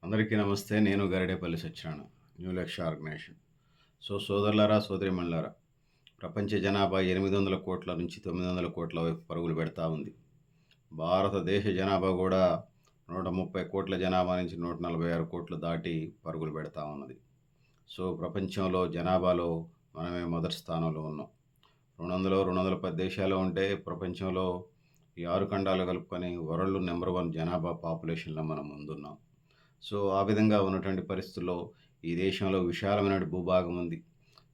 అందరికీ నమస్తే. నేను గరిడేపల్లి సత్యనారాయణ. న్యూ లక్ష్య ఆర్గనైజేషన్. సోదరులారా, సోదరీమణులారా, ప్రపంచ జనాభా 800 కోట్ల నుంచి 900 కోట్ల వైపు పరుగులు పెడతా ఉంది. భారతదేశ జనాభా కూడా 130 కోట్ల జనాభా నుంచి 146 కోట్లు దాటి పరుగులు పెడతా ఉన్నది. ప్రపంచంలో జనాభాలో మనమే మొదటి స్థానంలో ఉన్నాం. 200, 210 దేశాలు ఉంటే ప్రపంచంలో ఈ 6 ఖండాలు కలుపుకొని వరల్డ్ నంబర్ 1 జనాభా పాపులేషన్‌లో మనం ముందున్నాం. ఆ విధంగా ఉన్నటువంటి పరిస్థితుల్లో ఈ దేశంలో విశాలమైన భూభాగం ఉంది.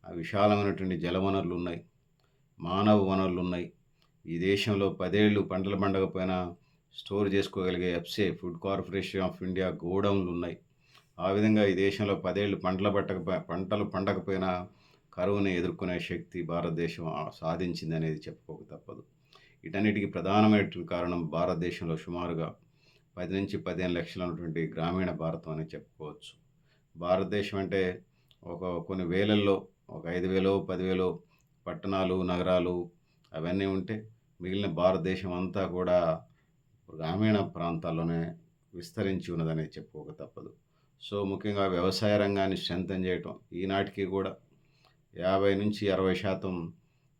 ఆ విశాలమైనటువంటి జలవనరులున్నాయి. మానవ వనరులున్నాయి. ఈ దేశంలో 10 ఏళ్ళు పంటలు పండకపోయినా స్టోర్ చేసుకోగలిగే FCI food corporation of India గోడౌన్‌లున్నాయి. ఆ విధంగా ఈ దేశంలో 10 ఏళ్ళు పంటలు పండకపోయినా కరువుని ఎదుర్కొనే శక్తి భారతదేశం సాధించిందనేది చెప్పుకోక తప్పదు. వీటన్నిటికి ప్రధానమైనటువంటి కారణం భారతదేశంలో సుమారుగా 10-15 లక్షలు ఉన్నటువంటి గ్రామీణ భారతం అని చెప్పుకోవచ్చు. భారతదేశం అంటే కొన్ని వేలల్లో ఒక 5,000, 10,000 పట్టణాలు, నగరాలు అవన్నీ ఉంటే మిగిలిన భారతదేశం అంతా కూడా గ్రామీణ ప్రాంతాల్లోనే విస్తరించి ఉన్నదని చెప్పుకోక తప్పదు. ముఖ్యంగా వ్యవసాయ రంగాన్ని స్ట్రెంథెన్ చేయటం ఈనాటికి కూడా 50-60%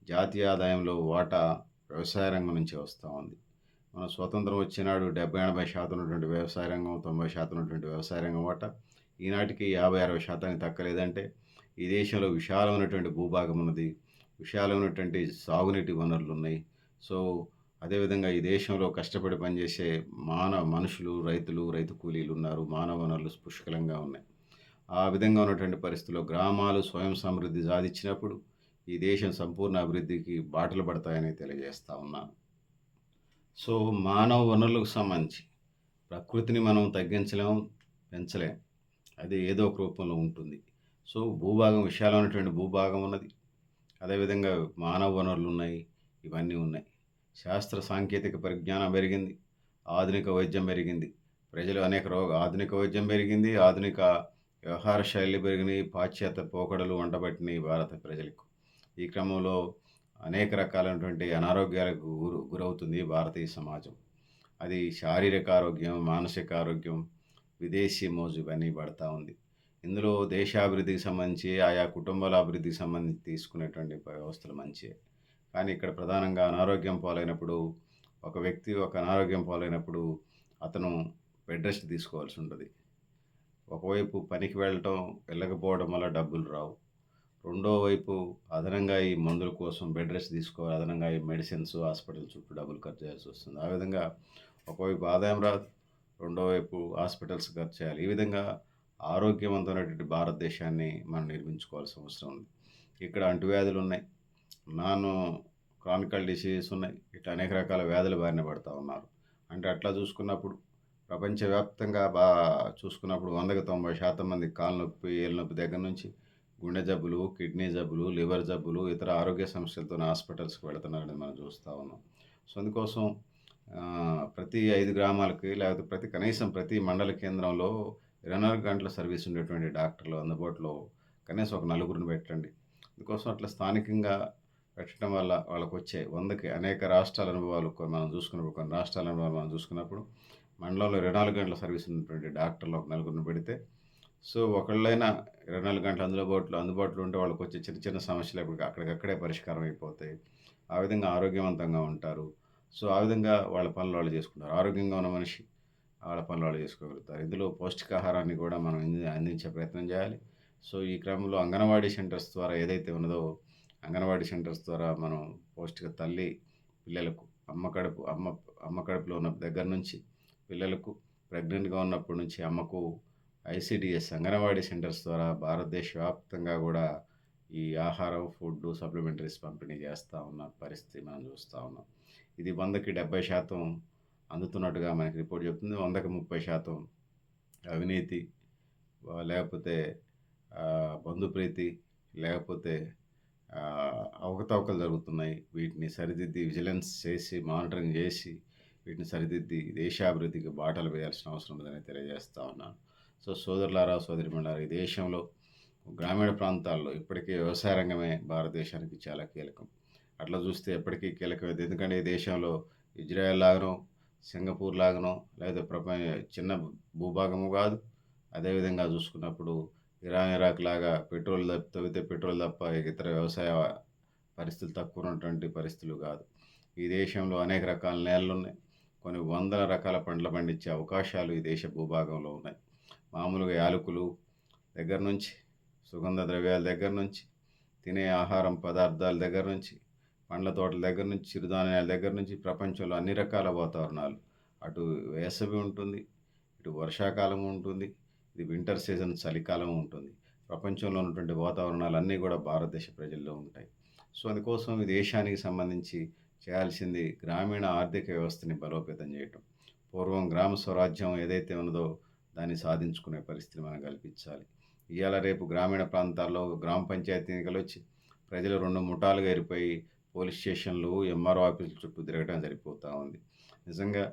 జాతీయ ఆదాయంలో వాటా వ్యవసాయ రంగం నుంచే వస్తూ ఉంది. మన స్వతంత్రం వచ్చినాడు 70-80% ఉన్నటువంటి వ్యవసాయ రంగం, 90% ఉన్నటువంటి వ్యవసాయ రంగం వాటా ఈనాటికి 50-60% తగ్గలేదంటే ఈ దేశంలో విశాలమైనటువంటి భూభాగం ఉన్నది. విశాలమైనటువంటి సాగునీటి వనరులు ఉన్నాయి. అదేవిధంగా ఈ దేశంలో కష్టపడి పనిచేసే మనుషులు, రైతులు, రైతు కూలీలు ఉన్నారు. మానవ వనరులు పుష్కలంగా ఉన్నాయి. ఆ విధంగా ఉన్నటువంటి పరిస్థితుల్లో గ్రామాలు స్వయం సమృద్ధి సాధించినప్పుడు ఈ దేశం సంపూర్ణ అభివృద్ధికి బాటలు పడతాయని తెలియజేస్తా ఉన్నాను. మానవ వనరులకు సంబంధించి ప్రకృతిని మనం తగ్గించలేం, పెంచలేం. అది ఏదో ఒక రూపంలో ఉంటుంది. భూభాగం విశాలమైనటువంటి భూభాగం ఉన్నది. అదేవిధంగా మానవ వనరులు ఉన్నాయి. ఇవన్నీ ఉన్నాయి. శాస్త్ర సాంకేతిక పరిజ్ఞానం పెరిగింది. ఆధునిక వైద్యం పెరిగింది. ప్రజలు ఆధునిక వైద్యం పెరిగింది. ఆధునిక వ్యవహార శైలి పెరిగినాయి. పాశ్చాత్య పోకడలు వంటబట్టినాయి భారత ప్రజలకు. ఈ క్రమంలో అనేక రకాలైనటువంటి అనారోగ్యాలకు గురవుతుంది భారతీయ సమాజం. అది శారీరక ఆరోగ్యం, మానసిక ఆరోగ్యం, విదేశీ మోజు ఇవన్నీ పడతా ఉంది. ఇందులో దేశాభివృద్ధికి సంబంధించి, ఆయా కుటుంబాల అభివృద్ధికి సంబంధించి తీసుకునేటువంటి వ్యవస్థలు మంచివే. కానీ ఇక్కడ ప్రధానంగా అనారోగ్యం పాలైనప్పుడు ఒక అనారోగ్యం పాలైనప్పుడు అతను బెడ్ రెస్ట్ తీసుకోవాల్సి ఉంటుంది. ఒకవైపు పనికి వెళ్ళకపోవడం వల్ల డబ్బులు రావు. రెండో వైపు అదనంగా ఈ మందుల కోసం బెడ్ రెస్ట్ తీసుకోవాలి. అదనంగా ఈ మెడిసిన్స్, హాస్పిటల్ చుట్టూ డబ్బులు ఖర్చు చేయాల్సి వస్తుంది. ఆ విధంగా ఒకవైపు ఆదాయం రాదు, రెండో వైపు హాస్పిటల్స్ ఖర్చు చేయాలి. ఈ విధంగా ఆరోగ్యవంతమైనటువంటి భారతదేశాన్ని మనం నిర్మించుకోవాల్సిన అవసరం ఉంది. ఇక్కడ అంటువ్యాధులు ఉన్నాయి, నాన్ క్రానికల్ డిసీజెస్ ఉన్నాయి. ఇట్లా అనేక రకాల వ్యాధుల బారిన పడుతూ ఉన్నారు. అంటే అట్లా చూసుకున్నప్పుడు ప్రపంచవ్యాప్తంగా చూసుకున్నప్పుడు 100కి 90% మందికి కాలు నొప్పి, ఏలు నొప్పి దగ్గర నుంచి గుండె జబ్బులు, కిడ్నీ జబ్బులు, లివర్ జబ్బులు, ఇతర ఆరోగ్య సమస్యలతో హాస్పిటల్స్కి వెళుతున్నారని మనం చూస్తూ ఉన్నాం. అందుకోసం ప్రతి 5 గ్రామాలకి లేకపోతే కనీసం ప్రతి మండల కేంద్రంలో 24 గంటల సర్వీస్ ఉండేటువంటి డాక్టర్లు అందుబాటులో కనీసం ఒక నలుగురిని పెట్టండి. అందుకోసం అట్లా స్థానికంగా పెట్టడం వల్ల వాళ్ళకు వచ్చే 100కి అనేక రాష్ట్రాల అనుభవాలు కొన్ని రాష్ట్రాల అనుభవాలు మనం చూసుకున్నప్పుడు మండలంలో 24 గంటల సర్వీస్ ఉన్నటువంటి డాక్టర్లు ఒక నలుగురిని పెడితే ఒకళ్ళైనా 24 గంటలు అందుబాటులో ఉంటే వాళ్ళకి వచ్చే చిన్న చిన్న సమస్యలు అక్కడికక్కడే పరిష్కారం అయిపోతాయి. ఆ విధంగా ఆరోగ్యవంతంగా ఉంటారు. ఆ విధంగా వాళ్ళ పనులు వాళ్ళు చేసుకుంటారు. ఆరోగ్యంగా ఉన్న మనిషి వాళ్ళ పనులు వాళ్ళు చేసుకోగలుగుతారు. ఇందులో పౌష్టికాహారాన్ని కూడా మనం అందించే ప్రయత్నం చేయాలి. ఈ క్రమంలో అంగన్వాడీ సెంటర్స్ ద్వారా ఏదైతే ఉన్నదో అంగన్వాడీ సెంటర్స్ ద్వారా మనం పౌష్టిక పిల్లలకు అమ్మ కడుపులో ఉన్న దగ్గర నుంచి పిల్లలకు ప్రెగ్నెంట్గా ఉన్నప్పటి నుంచి అమ్మకు ఐసీడీఎస్ అంగన్వాడీ సెంటర్స్ ద్వారా భారతదేశ వ్యాప్తంగా కూడా ఈ ఆహారం, ఫుడ్, సప్లిమెంటరీస్ పంపిణీ చేస్తూ ఉన్న పరిస్థితి మనం చూస్తూ ఉన్నాం. ఇది 100కి 70% అందుతున్నట్టుగా మనకి రిపోర్ట్ చెప్తుంది. 100కి 30% అవినీతి, లేకపోతే బంధుప్రీతి, లేకపోతే అవకతవకలు జరుగుతున్నాయి. వీటిని సరిదిద్ది విజిలెన్స్ చేసి, మానిటరింగ్ చేసి వీటిని సరిదిద్ది దేశాభివృద్ధికి బాటలు వేయాల్సిన అవసరం ఉందని తెలియజేస్తూ ఉన్నాను. సోదరులారా, సోదరీమణులారా, ఈ దేశంలో గ్రామీణ ప్రాంతాల్లో ఇప్పటికీ వ్యవసాయ రంగమే భారతదేశానికి చాలా కీలకం. అట్లా చూస్తే ఎప్పటికీ కీలకమైంది. ఎందుకంటే ఈ దేశంలో ఇజ్రాయెల్ లాగానో, సింగపూర్ లాగానో, లేదా చిన్న భూభాగము కాదు, అదేవిధంగా చూసుకున్నప్పుడు ఇరాక్ లాగా తవ్వితే పెట్రోల్ తప్ప ఇతర వ్యవసాయ పరిస్థితులు తక్కువ ఉన్నటువంటి పరిస్థితులు కాదు. ఈ దేశంలో అనేక రకాల నేలలున్నాయి. కొన్ని వందల రకాల పంటలు పండించే అవకాశాలు ఈ దేశ భూభాగంలో ఉన్నాయి. మామూలుగా యాలకులు దగ్గర నుంచి, సుగంధ ద్రవ్యాల దగ్గర నుంచి, తినే ఆహారం పదార్థాల దగ్గర నుంచి, పండ్ల తోటల దగ్గర నుంచి, చిరుధాన్యాల దగ్గర నుంచి ప్రపంచంలో అన్ని రకాల వాతావరణాలు. అటు వేసవి ఉంటుంది, ఇటు వర్షాకాలం ఉంటుంది, ఇది వింటర్ సీజన్ చలికాలం ఉంటుంది. ప్రపంచంలో ఉన్నటువంటి వాతావరణాలన్నీ కూడా భారతదేశ ప్రజల్లో ఉంటాయి. సో అందుకోసం ఈ దేశానికి సంబంధించి చేయాల్సింది గ్రామీణ ఆర్థిక వ్యవస్థని బలోపేతం చేయటం. పూర్వం గ్రామ స్వరాజ్యం ఏదైతే ఉన్నదో దాన్ని సాధించుకునే పరిస్థితిని మనం కల్పించాలి. ఇవాళ రేపు గ్రామీణ ప్రాంతాల్లో గ్రామ పంచాయతీ ఎన్నికలు వచ్చి ప్రజలు 2 ముఠాలుగా ఏరిపోయి పోలీస్ స్టేషన్లు, ఎంఆర్ఓ ఆఫీసుల చుట్టూ తిరగడం సరిపోతూ ఉంది. నిజంగా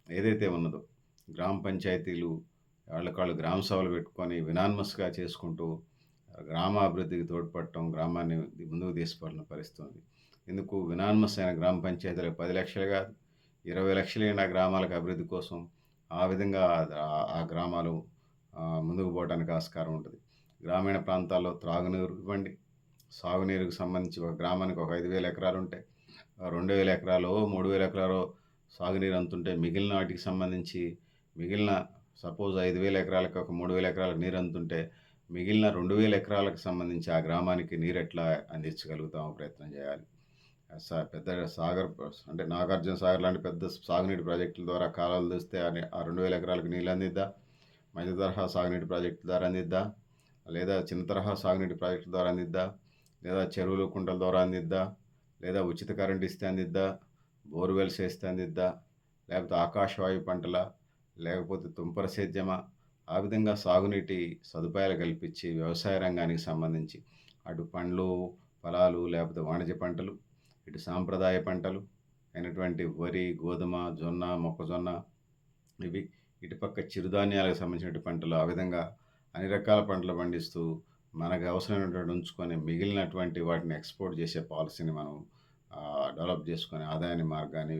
ఏదైతే ఉన్నదో గ్రామ పంచాయతీలు వాళ్ళకాళ్ళు గ్రామ సభలు పెట్టుకొని వినాన్మస్గా చేసుకుంటూ గ్రామాభివృద్ధికి తోడ్పడటం, గ్రామాన్ని ముందుకు తీసుకువెళ్ళిన పరిస్థితి ఉంది. ఎందుకు వినాన్మస్ అయిన గ్రామ పంచాయతీలకు 10 లక్షలు కాదు, 20 లక్షలైన గ్రామాలకు అభివృద్ధి కోసం ఆ విధంగా ఆ గ్రామాలు ముందుకు పోవడానికి ఆస్కారం ఉంటుంది. గ్రామీణ ప్రాంతాల్లో త్రాగునీరు ఇవ్వండి. సాగునీరుకు సంబంధించి ఒక గ్రామానికి ఒక 5,000 ఎకరాలు ఉంటే 2,000 ఎకరాలు 3,000 ఎకరాలు సాగునీరు అంతుంటే మిగిలిన వాటికి సంబంధించి మిగిలిన సపోజ్ 5,000 ఎకరాలకు ఒక 3,000 ఎకరాలకు నీరు అంతుంటే మిగిలిన 2,000 ఎకరాలకు సంబంధించి ఆ గ్రామానికి నీరు ఎట్లా అందించగలుగుతామో ప్రయత్నం చేయాలి. పెద్ద సాగర్ అంటే నాగార్జున సాగర్ లాంటి పెద్ద సాగునీటి ప్రాజెక్టుల ద్వారా కాలువలు తీస్తే ఆ 2,000 ఎకరాలకు నీళ్ళు అందిద్దా, మధ్య తరహా సాగునీటి ప్రాజెక్టుల ద్వారా అందిద్దా, లేదా చిన్న తరహా సాగునీటి ప్రాజెక్టుల ద్వారా అందిద్దా, లేదా చెరువులు కుంటల ద్వారా అందిద్దా, లేదా ఉచిత కరెంట్ ఇస్తే అందిద్దా, బోర్వెల్స్ వేస్తే అందిద్దా, లేకపోతే ఆకాశవాయు పంటల, లేకపోతే తుంపర సేద్యమా, ఆ విధంగా సాగునీటి సదుపాయాలు కల్పించి వ్యవసాయ రంగానికి సంబంధించి అటు పండ్లు ఫలాలు లేకపోతే వాణిజ్య పంటలు, ఇటు సాంప్రదాయ పంటలు అయినటువంటి వరి, గోధుమ, జొన్న, మొక్కజొన్న ఇవి, ఇటుపక్క చిరుధాన్యాలకు సంబంధించిన పంటలు, ఆ విధంగా అన్ని రకాల పంటలు పండిస్తూ మనకు అవసరమైనటువంటి ఉంచుకొని మిగిలినటువంటి వాటిని ఎక్స్పోర్ట్ చేసే పాలసీని మనం డెవలప్ చేసుకొని ఆదాయాన్ని మార్గాన్ని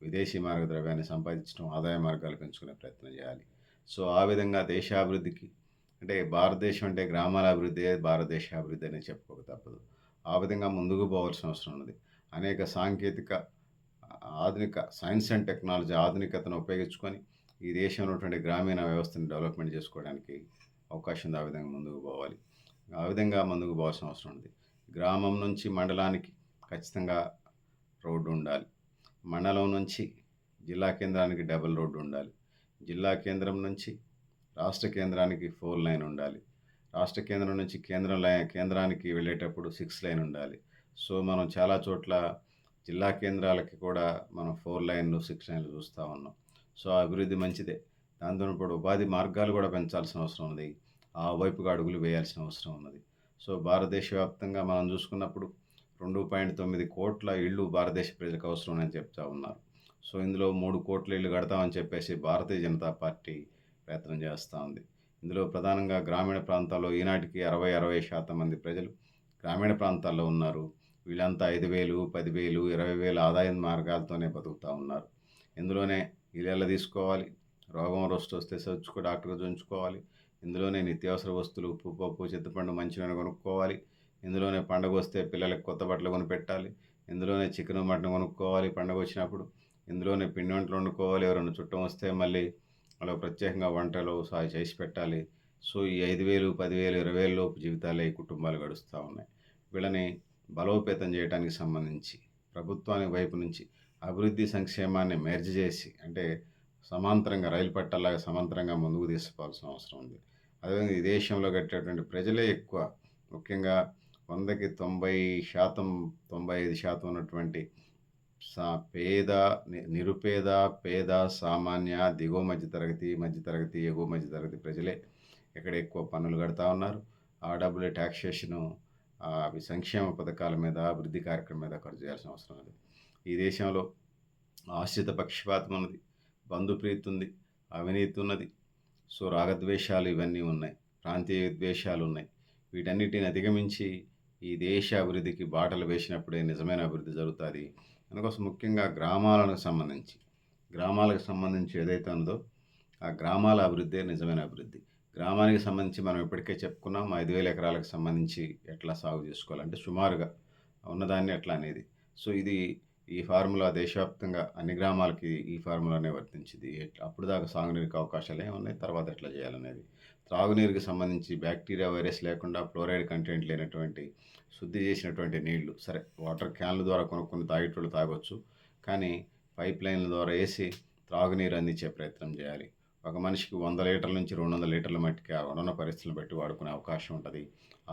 విదేశీ మార్గ ద్రవ్యాన్ని సంపాదించడం, ఆదాయ మార్గాలు పెంచుకునే ప్రయత్నం చేయాలి. సో ఆ విధంగా దేశాభివృద్ధికి అంటే భారతదేశం అంటే గ్రామాల అభివృద్ధి భారతదేశ అభివృద్ధి అని చెప్పుకోక తప్పదు. ఆ విధంగా ముందుకు పోవాల్సిన అవసరం ఉన్నది. అనేక సాంకేతిక ఆధునిక సైన్స్ అండ్ టెక్నాలజీ ఆధునికతను ఉపయోగించుకొని ఈ దేశంలో ఉన్నటువంటి గ్రామీణ వ్యవస్థను డెవలప్మెంట్ చేసుకోవడానికి అవకాశం ఉంది. ఆ విధంగా ముందుకు పోవాలి. ఆ విధంగా ముందుకు పోవాల్సిన అవసరం ఉంది. గ్రామం నుంచి మండలానికి ఖచ్చితంగా రోడ్డు ఉండాలి. మండలం నుంచి జిల్లా కేంద్రానికి డబుల్ రోడ్డు ఉండాలి. జిల్లా కేంద్రం నుంచి రాష్ట్ర కేంద్రానికి 4 లైన్ ఉండాలి. రాష్ట్ర కేంద్రం నుంచి కేంద్రానికి వెళ్ళేటప్పుడు 6 లైన్ ఉండాలి. సో మనం చాలా చోట్ల జిల్లా కేంద్రాలకి కూడా మనం 4 లైన్లు 6 లైన్లు చూస్తూ ఉన్నాం. సో అభివృద్ధి మంచిదే. దాంతో పాటు ఉపాధి మార్గాలు కూడా పెంచాల్సిన అవసరం ఉంది. ఆ వైపుగా అడుగులు వేయాల్సిన అవసరం ఉన్నది. సో భారతదేశ వ్యాప్తంగా మనం చూసుకున్నప్పుడు 2.9 కోట్ల ఇళ్ళు భారతదేశ ప్రజలకు అవసరం అని చెప్తా ఉన్నారు. సో ఇందులో 3 కోట్ల ఇళ్ళు కడతామని చెప్పేసి భారతీయ జనతా పార్టీ ప్రయత్నం చేస్తూ ఉంది. ఇందులో ప్రధానంగా గ్రామీణ ప్రాంతాల్లో ఈనాటికి 60% మంది ప్రజలు గ్రామీణ ప్రాంతాల్లో ఉన్నారు. వీళ్ళంతా 5,000, 10,000, 20,000 ఆదాయం మార్గాలతోనే బతుకుతూ ఉన్నారు. ఇందులోనే ఇళ్ళ తీసుకోవాలి, రోగం రోస్ట్ వస్తే డాక్టర్ చూయించుకోవాలి, ఇందులోనే నిత్యావసర వస్తువులు ఉప్పు, పప్పు, చింతపండు, మంచినీళ్ళు కొనుక్కోవాలి, ఇందులోనే పండగ వస్తే పిల్లలకు కొత్త బట్టలు కొనిపెట్టాలి, ఇందులోనే చికెన్ మటన్ కొనుక్కోవాలి పండగ వచ్చినప్పుడు, ఇందులోనే పిండి వంటలు వండుకోవాలి, ఎవరైనా చుట్టం వస్తే మళ్ళీ అలా ప్రత్యేకంగా వంటలు చేసి పెట్టాలి. సో ఈ 5,000, 10,000, 20,000 లోపు జీవితాలే ఈ కుటుంబాలు గడుస్తూ ఉన్నాయి. వీళ్ళని బలోపేతం చేయడానికి సంబంధించి ప్రభుత్వానికి వైపు నుంచి అభివృద్ధి సంక్షేమాన్ని మెర్జ్ చేసి అంటే సమాంతరంగా రైలు పట్టాలాగా సమాంతరంగా ముందుకు తీసుకోవాల్సిన అవసరం ఉంది. అదేవిధంగా ఈ దేశంలో కట్టేటువంటి ప్రజలే ఎక్కువ, ముఖ్యంగా 100కి 90%, 95% ఉన్నటువంటి పేద, నిరుపేద, పేద, సామాన్య, దిగువ మధ్యతరగతి, ఎగువ మధ్యతరగతి ప్రజలే ఇక్కడ ఎక్కువ పన్నులు కడతా ఉన్నారు. ఆ డబ్బులే ట్యాక్సేషను అవి సంక్షేమ పథకాల మీద, అభివృద్ధి కార్యక్రమం మీద ఖర్చు చేయాల్సిన అవసరం ఉంది. ఈ దేశంలో ఆశ్రిత పక్షపాతం ఉన్నది, బంధుప్రీతి ఉంది, అవినీతి ఉన్నది. సో రాగద్వేషాలు ఇవన్నీ ఉన్నాయి, ప్రాంతీయ ద్వేషాలు ఉన్నాయి. వీటన్నిటిని అధిగమించి ఈ దేశ అభివృద్ధికి బాటలు వేసినప్పుడే నిజమైన అభివృద్ధి జరుగుతుంది. అందుకోసం ముఖ్యంగా గ్రామాలకు సంబంధించి ఏదైతే ఉందో ఆ గ్రామాల అభివృద్ధే నిజమైన అభివృద్ధి. గ్రామానికి సంబంధించి మనం ఇప్పటికే చెప్పుకున్నాం. 5,000 ఎకరాలకు సంబంధించి ఎట్లా సాగు చేసుకోవాలి, అంటే సుమారుగా ఉన్నదాన్ని ఎట్లా అనేది. సో, ఈ ఫార్ములా దేశవ్యాప్తంగా అన్ని గ్రామాలకి ఈ ఫార్ములానే వర్తించిద్ది. అప్పటిదాకా సాగునీరుకి అవకాశాలు ఏమున్నాయి, తర్వాత ఎట్లా చేయాలనేది. త్రాగునీరుకి సంబంధించి బ్యాక్టీరియా, వైరస్ లేకుండా ఫ్లోరైడ్ కంటెంట్ లేనటువంటి శుద్ధి చేసినటువంటి నీళ్లు, సరే వాటర్ క్యాన్ల ద్వారా కొనుక్కొని తాగేటోళ్ళు తాగొచ్చు. కానీ పైప్ లైన్ల ద్వారా ఏసి త్రాగునీరు అందించే ప్రయత్నం చేయాలి. ఒక మనిషికి 100 లీటర్ల నుంచి 200 లీటర్ల మట్టికి ఉన్న పరిస్థితులను బట్టి వాడుకునే అవకాశం ఉంటది.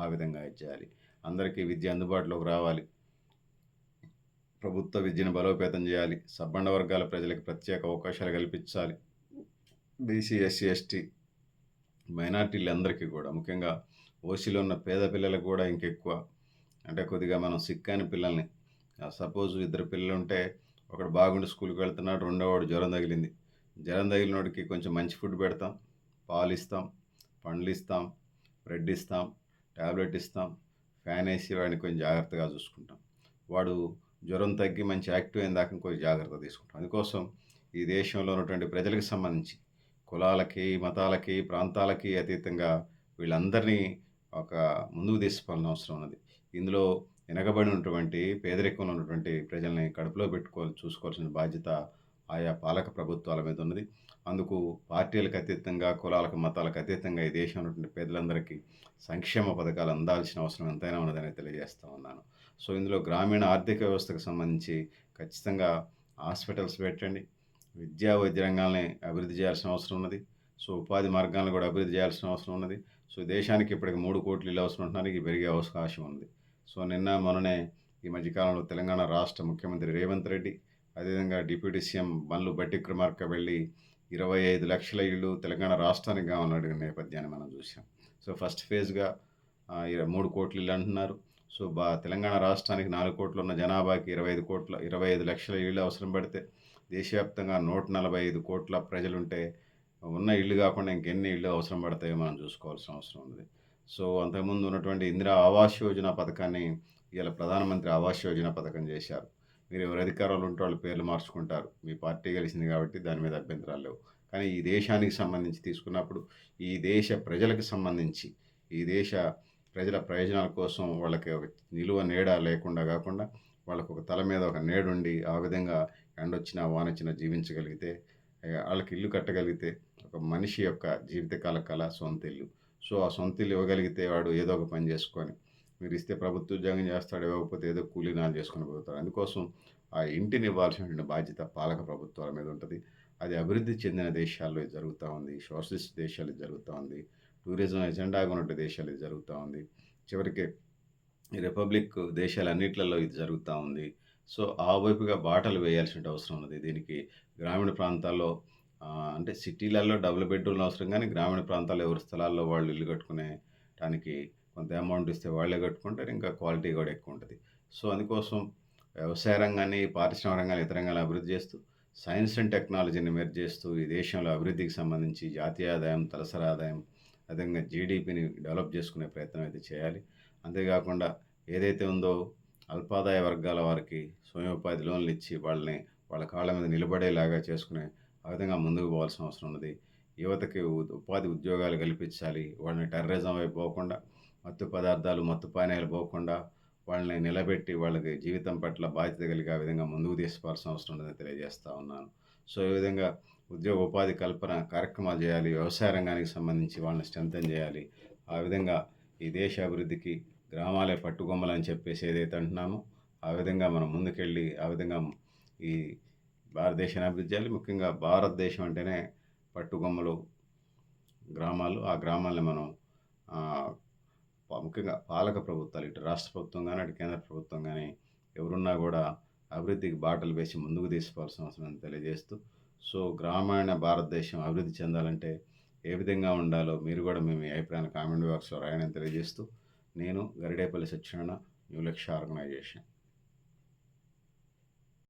ఆ విధంగా ఇది చేయాలి. అందరికీ విద్య అందుబాటులోకి రావాలి. ప్రభుత్వ విద్యను బలోపేతం చేయాలి. సబ్బండ వర్గాల ప్రజలకు ప్రత్యేక అవకాశాలు కల్పించాలి. బీసీ, ఎస్సీ, ఎస్టీ, మైనారిటీలందరికీ కూడా, ముఖ్యంగా ఓసీలో ఉన్న పేద పిల్లలకు కూడా ఇంకెక్కువ, అంటే కొద్దిగా మనం సిక్కని పిల్లల్ని, సపోజ్ 2 పిల్లలుంటే ఒకడు బాగుండి స్కూల్‌కి వెళ్తున్నాడు, రెండోవాడు జ్వరం తగిలింది. జ్వరం తగిలినోడికి కొంచెం మంచి ఫుడ్ పెడతాం, పాలిస్తాం, పండ్లిస్తాం, బ్రెడ్ ఇస్తాం, టాబ్లెట్ ఇస్తాం, ఫ్యాన్ ఏసి వాడిని కొంచెం జాగ్రత్తగా చూసుకుంటాం. వాడు జ్వరం తగ్గి మంచి యాక్టివ్ అయిన దాకా కొంచెం జాగ్రత్త తీసుకుంటాం. అందుకోసం ఈ దేశంలో ఉన్నటువంటి ప్రజలకు సంబంధించి కులాలకి, మతాలకి, ప్రాంతాలకి అతీతంగా వీళ్ళందరినీ ఒక ముందుకు తీసుకుపోవాల్సిన అవసరం ఉన్నది. ఇందులో వెనకబడినటువంటి, పేదరికంలో ఉన్నటువంటి ప్రజల్ని కడుపులో చూసుకోవాల్సిన బాధ్యత ఆయా పాలక ప్రభుత్వాల మీద ఉన్నది. అందుకు పార్టీలకు అతీతంగా, కులాలకు, మతాలకు అతీతంగా ఈ దేశంలో ఉన్నటువంటి పేదలందరికీ సంక్షేమ పథకాలు అందాల్సిన అవసరం ఎంతైనా ఉన్నదని తెలియజేస్తా ఉన్నాను. సో, ఇందులో గ్రామీణ ఆర్థిక వ్యవస్థకు సంబంధించి ఖచ్చితంగా హాస్పిటల్స్ పెట్టండి. విద్యా, వైద్య రంగాల్ని అభివృద్ధి చేయాల్సిన అవసరం ఉన్నది. సో, ఉపాధి మార్గాలను కూడా అభివృద్ధి చేయాల్సిన అవసరం ఉన్నది. సో, దేశానికి ఇప్పటికి 3 కోట్ల ఇళ్ళు అవసరం ఉంటున్నారు. ఇది పెరిగే అవకాశం ఉంది. సో, నిన్న మొన్ననే ఈ మధ్య కాలంలో తెలంగాణ రాష్ట్ర ముఖ్యమంత్రి రేవంత్ రెడ్డి, అదేవిధంగా డిప్యూటీ సీఎం బండ్లు బట్టి విక్రమార్క వెళ్ళి 25 లక్షల ఇళ్ళు తెలంగాణ రాష్ట్రానికి కావాలని అడిగిన నేపథ్యాన్ని మనం చూసాం. సో, ఫస్ట్ ఫేజ్‌గా 3 కోట్ల ఇళ్ళు అంటున్నారు. సో, తెలంగాణ రాష్ట్రానికి 4 కోట్లు ఉన్న జనాభాకి 25 లక్షల ఇళ్ళు అవసరం పడితే, దేశవ్యాప్తంగా 145 కోట్ల ప్రజలుంటే ఉన్న ఇళ్ళు కాకుండా ఇంకెన్ని ఇళ్ళు అవసరం పడతాయో మనం చూసుకోవాల్సిన అవసరం ఉంది. సో, అంతకుముందు ఉన్నటువంటి ఇందిరా ఆవాస్ యోజన పథకాన్ని ఇవాళ ప్రధానమంత్రి ఆవాస్ యోజన పథకం చేశారు. మీరు ఎవరు అధికారంలో ఉంటే వాళ్ళ పేర్లు మార్చుకుంటారు. మీ పార్టీ గెలిచింది కాబట్టి దాని మీద అభ్యంతరాలు లేవు. కానీ ఈ దేశానికి సంబంధించి తీసుకున్నప్పుడు, ఈ దేశ ప్రజలకు సంబంధించి, ఈ దేశ ప్రజల ప్రయోజనాల కోసం వాళ్ళకి ఒక నిలువ నీడ లేకుండా కాకుండా, వాళ్ళకు ఒక తల మీద ఒక నీడుండి, ఆ విధంగా ఎండొచ్చినా, వానొచ్చినా జీవించగలిగితే, ఆళ్ళకి ఇల్లు కట్టగలిగితే, ఒక మనిషి యొక్క జీవితకాల కల సొంత ఇల్లు. సో, ఆ సొంత ఇల్లు ఇవ్వగలిగితే వాడు ఏదో ఒక పని చేసుకొని, మీరిస్తే ప్రభుత్వ ఉద్యోగం చేస్తాడు, ఇవ్వకపోతే ఏదో కూలీనాలు చేసుకొని పోతాడు. అందుకోసం ఆ ఇంటిని ఇవ్వాల్సినటువంటి బాధ్యత పాలక ప్రభుత్వాల మీద ఉంటది. అది అభివృద్ధి చెందిన దేశాల్లో ఇది జరుగుతా ఉంది. సోషలిస్ట్ దేశాల్లో ఇది జరుగుతా ఉంది. టూరిజం ఎజెండాగా ఉన్న దేశాలు ఇది జరుగుతా ఉంది. చివరికి ఈ రిపబ్లిక్ దేశాలన్నిట్లలో ఇది జరుగుతా ఉంది. సో, ఆ వైపుగా బాటలు వేయాల్సిన అవసరం ఉన్నది. దీనికి గ్రామీణ ప్రాంతాల్లో, అంటే సిటీలలో డబుల్ బెడ్‌రూమ్‌లు అవసరం గానీ, గ్రామీణ ప్రాంతాల్లో ఎవరి స్థలాల్లో వాళ్ళు ఇల్లు కట్టుకునేటానికి కొంత అమౌంట్ ఇస్తే వాళ్ళే కట్టుకుంటారు. ఇంకా క్వాలిటీ కూడా ఎక్కువుంటది. సో, అందుకోసం వ్యవసాయ రంగాన్ని, పారిశ్రామిక రంగాన్ని, ఇతర రంగాలను అభివృద్ధి చేస్తూ, సైన్స్ అండ్ టెక్నాలజీని మెర్జ్ చేస్తూ, ఈ దేశంలో అభివృద్ధికి సంబంధించి జాతీయ ఆదాయం, తలసరి ఆదాయం, అదేవిధంగా జీడీపీని డెవలప్ చేసుకునే ప్రయత్నం అయితే చేయాలి. అంతేకాకుండా ఏదైతే ఉందో అల్పాదాయ వర్గాల వారికి స్వయం ఉపాధి లోన్లు ఇచ్చి వాళ్ళ కాళ్ళ మీద నిలబడేలాగా చేసుకునే ఆ విధంగా ముందుకు పోవాల్సిన అవసరం ఉన్నది. యువతకి ఉపాధి ఉద్యోగాలు కల్పించాలి. వాళ్ళని టెర్రరిజం వైపు పోకుండా, మత్తు పదార్థాలు, మత్తు పానీయాలు పోకుండా వాళ్ళని నిలబెట్టి వాళ్ళకి జీవితం పట్ల బాధ్యత కలిగి ఆ విధంగా ముందుకు తీసుకోవాల్సిన అవసరం ఉందని తెలియజేస్తా ఉన్నాను. సో, ఈ విధంగా ఉద్యోగ ఉపాధి కల్పన కార్యక్రమాలు చేయాలి. వ్యవసాయ రంగానికి సంబంధించి వాళ్ళని స్ట్రెంథెన్ చేయాలి. ఆ విధంగా ఈ దేశ అభివృద్ధికి గ్రామాలే పట్టుకొమ్మలని చెప్పేసి ఏదైతే అంటున్నామో, ఆ విధంగా మనం ముందుకెళ్ళి, ఆ విధంగా ఈ భారతదేశాన్ని అభివృద్ధి చేయాలి. ముఖ్యంగా భారతదేశం అంటేనే పట్టుకొమ్మలు, గ్రామాలు. ఆ గ్రామాల్ని మనం ఆహ్, ముఖ్యంగా పాలక ప్రభుత్వాలు, ఇటు రాష్ట్ర ప్రభుత్వం గానీ, అటు కేంద్ర ప్రభుత్వం గానీ, ఎవరున్నా గూడా అభివృద్ధికి బాటలు వేసి ముందుకు తీసుకోవాల్సిన అవసరం ఉందని తెలియజేస్తూ, సో, గ్రామీణ భారతదేశం అభివృద్ధి చెందాలంటే ఏ విధంగా ఉండాలో మీరు గూడా మీ మీ అభిప్రాయాన్ని కామెంట్ బాక్స్‌లో రాయడని తెలియజేస్తూ, నేను గరిడేపల్లి సత్యనారాయణ, న్యూ లక్ష్య ఆర్గనైజేషన్.